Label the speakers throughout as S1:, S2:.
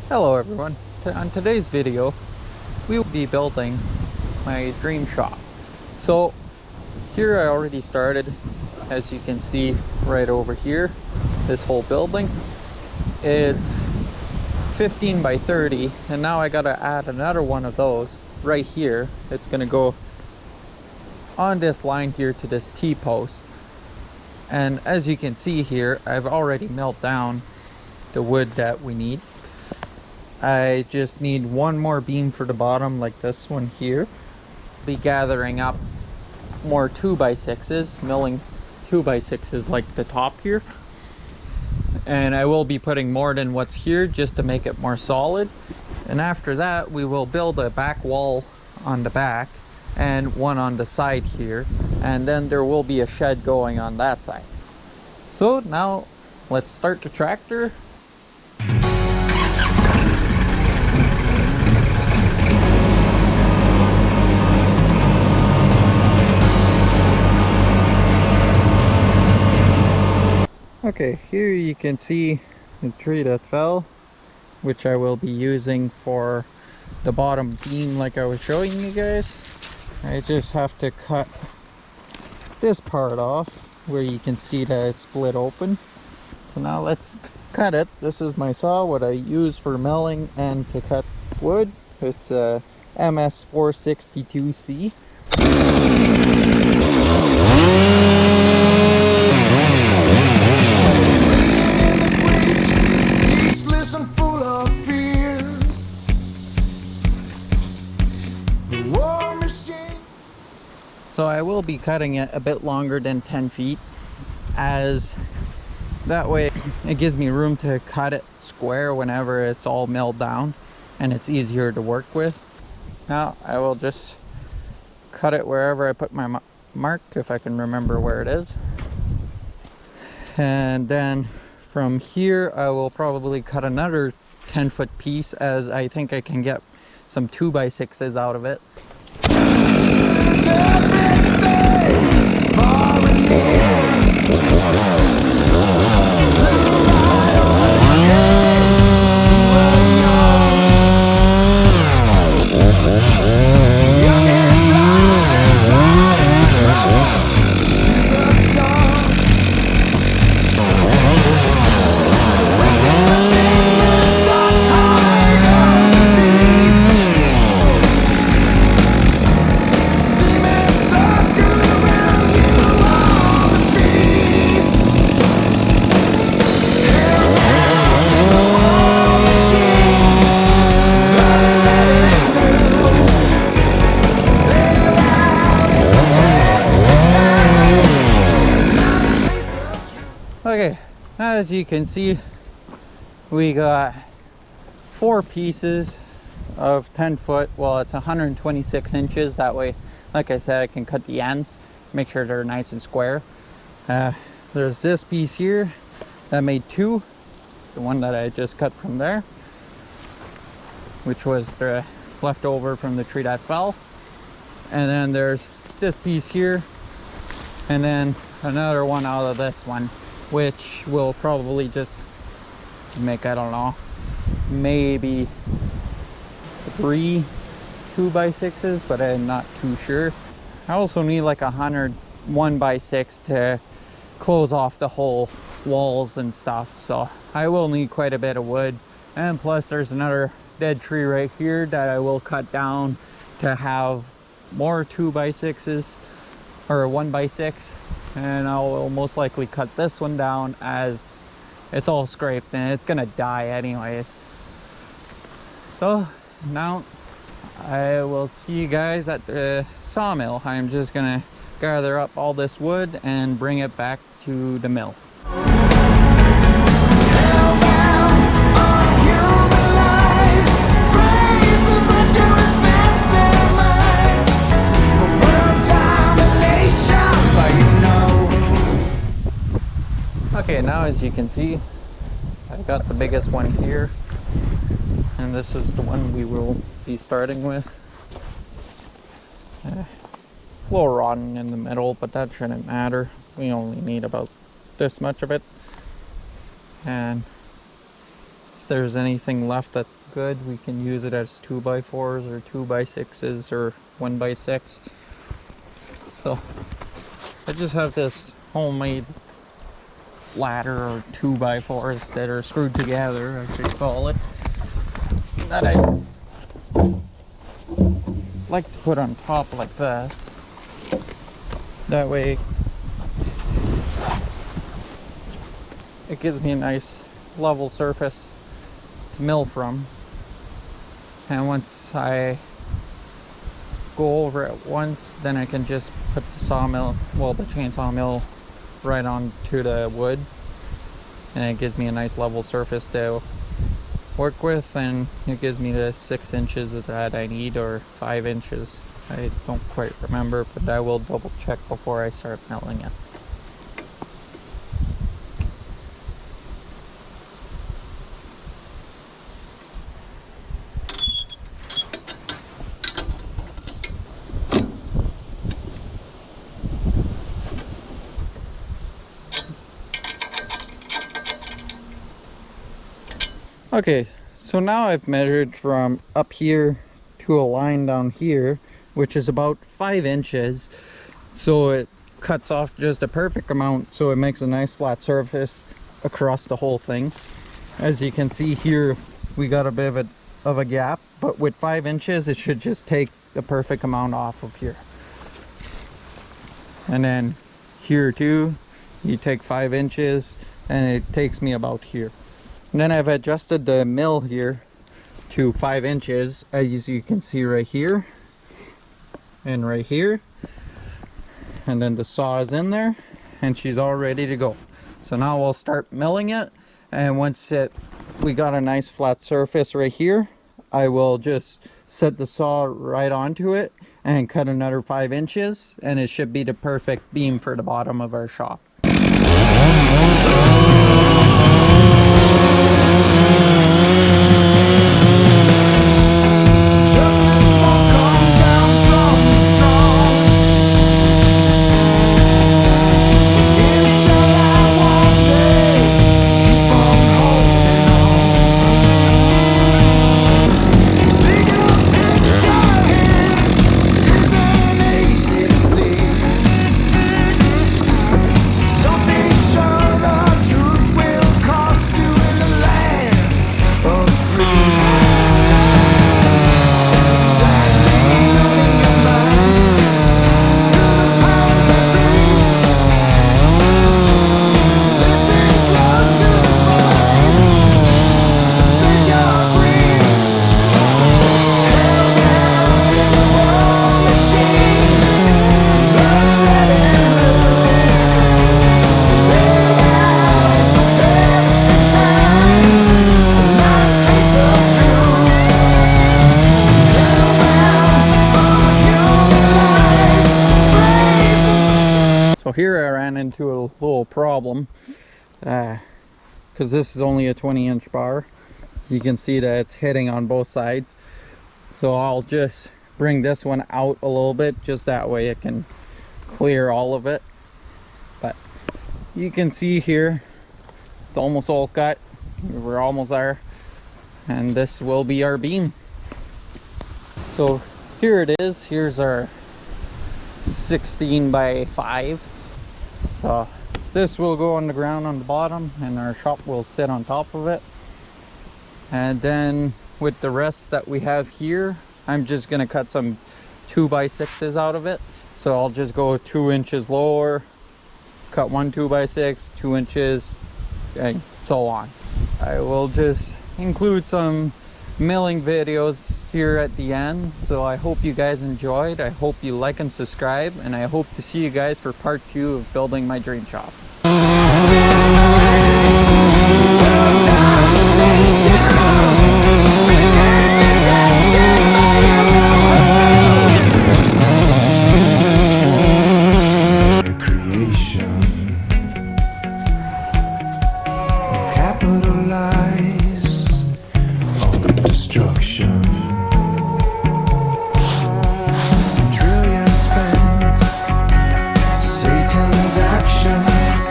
S1: Hello everyone. On today's video, we will be building my dream shop. So here I already started, as you can see right over here, this whole building. It's 15 by 30 and now I gotta add another one of those right here. It's gonna go on this line here to this T-post. And as you can see here, I've already milled down the wood that we need. I just need one more beam for the bottom, like this one here. Be gathering up more 2x6s, milling 2x6s like the top here. And I will be putting more than what's here just to make it more solid. And after that, we will build a back wall on the back and one on the side here. And then there will be a shed going on that side. So now let's start the tractor. Okay, here you can see the tree that fell, which I will be using for the bottom beam like I was showing you guys. I just have to cut this part off where you can see that it's split open. So now let's cut it. This is my saw, what I use for milling and to cut wood. It's a Ms462c. So I will be cutting it a bit longer than 10 feet, as that way it gives me room to cut it square whenever it's all milled down and it's easier to work with. Now I will just cut it wherever I put my mark, if I can remember where it is. And then from here I will probably cut another 10-foot piece, as I think I can get some 2x6s out of it. Okay, as you can see, we got 4 pieces of 10 foot. Well, it's 126 inches. That way, like I said, I can cut the ends, make sure they're nice and square. There's this piece here that made 2, the one that I just cut from there, which was the leftover from the tree that fell. And then there's this piece here, and then another one out of this one, which will probably just make, I don't know, maybe 3 2x6s, but I'm not too sure. I also need like 100 1x6 to close off the whole walls and stuff, so I will need quite a bit of wood. And plus there's another dead tree right here that I will cut down to have more 2x6s or 1x6. And I will most likely cut this one down, as it's all scraped and it's gonna die anyways. So now I will see you guys at the sawmill. I'm just gonna gather up all this wood and bring it back to the mill. Okay, now as you can see, I got the biggest one here, and this is the one we will be starting with. A little rotten in the middle, but that shouldn't matter. We only need about this much of it, and there's anything left that's good, we can use it as 2x4s or 2x6s or 1x6. So I just have this homemade ladder or 2x4s that are screwed together, I should call it, that I like to put on top like this. That way it gives me a nice level surface to mill from. And once I go over it once, then I can just put the sawmill, well, the chainsaw mill, right onto the wood, and it gives me a nice level surface to work with, and it gives me the 6 inches that I need, or 5 inches. I don't quite remember, but I will double check before I start milling it. Okay, so now I've measured from up here to a line down here, which is about 5 inches. So it cuts off just a perfect amount, so it makes a nice flat surface across the whole thing. As you can see here, we got a bit of a gap, but with 5 inches, it should just take the perfect amount off of here. And then here too, you take 5 inches, and it takes me about here. And then I've adjusted the mill here to 5 inches, as you can see right here and right here. And then the saw is in there and she's all ready to go. So now we'll start milling it, and once we got a nice flat surface right here, I will just set the saw right onto it and cut another 5 inches, and it should be the perfect beam for the bottom of our shop. So here I ran into a little problem, because this is only a 20-inch bar. You can see that it's hitting on both sides. So I'll just bring this one out a little bit, just that way it can clear all of it. But you can see here, it's almost all cut. We're almost there. And this will be our beam. So here it is. Here's our 16 by 5. So this will go on the ground on the bottom, and our shop will sit on top of it. And then with the rest that we have here, I'm just gonna cut some 2x6s out of it. So I'll just go 2 inches lower, cut one 2x6, 2 inches, and so on. I will just include some milling videos here at the end, so I hope you guys enjoyed. I hope you like and subscribe, and I hope to see you guys for part 2 of building my dream shop.
S2: Trillions spent, Satan's actions.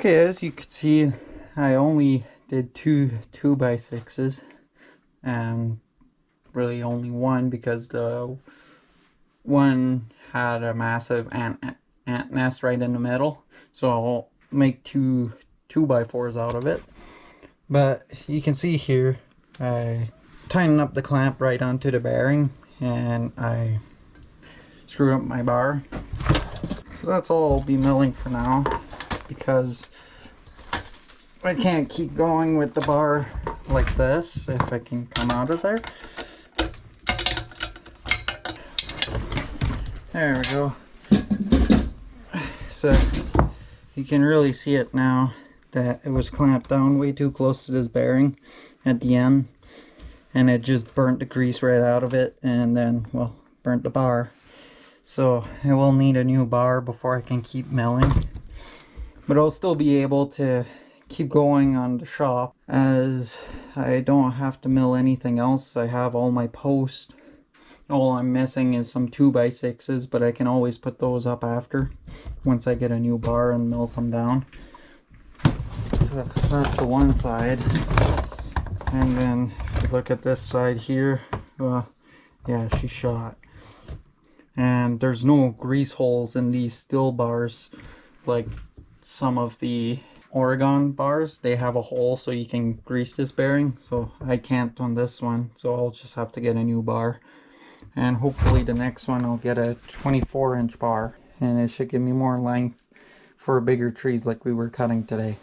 S1: Okay, as you can see, I only did two 2x6s, and really only one because the one had a massive ant nest right in the middle, so I'll make two 2x4s out of it. But you can see here, I tighten up the clamp right onto the bearing and I screw up my bar. So that's all I'll be milling for now, because I can't keep going with the bar like this if I can come out of there. There we go. So you can really see it now that it was clamped down way too close to this bearing at the end, and it just burnt the grease right out of it, and then, well, burnt the bar. So I will need a new bar before I can keep milling, but I'll still be able to keep going on the shop as I don't have to mill anything else. I have all my posts. All I'm missing is some 2x6s, but I can always put those up after once I get a new bar and mill some down. So that's the one side, and then if you look at this side here, well, yeah, she shot, and there's no grease holes in these steel bars like some of the Oregon bars. They have a hole so you can grease this bearing, so I can't on this one, so I'll just have to get a new bar. And hopefully the next one I'll get a 24-inch bar, and it should give me more length for bigger trees like we were cutting today.